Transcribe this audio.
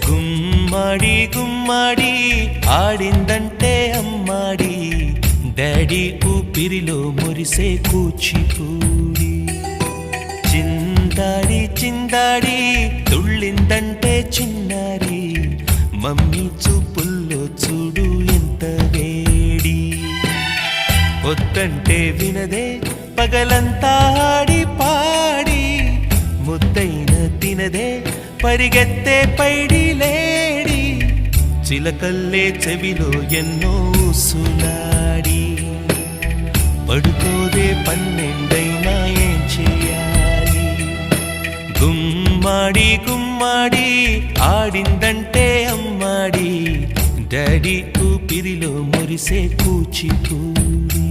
గుమ్మడి గుమ్మడి ఆడిందంటే అమ్మాడి daddy ఊపిరిలో మురిసే కూచిపూడి చిందాడి చిందాడి తుళ్ళిందంటే చిన్నారి మమ్మీ చూపుల్లో చూడు ఎంత వేడి వద్దంటే వినదే పగలంతా ఆడి పాడి ముద్దైన తినదే పరిగెత్తే పైడి లేడి చిలకల్లే చెవిలో ఎన్నో సులాడి పడుకోదే పన్నెండైనా ఏం చేయాలి గుమ్మాడి గుమ్మాడి ఆడిందంటే అమ్మాడి డాడీ ఊపిరిలో మురిసే కూచిపూడి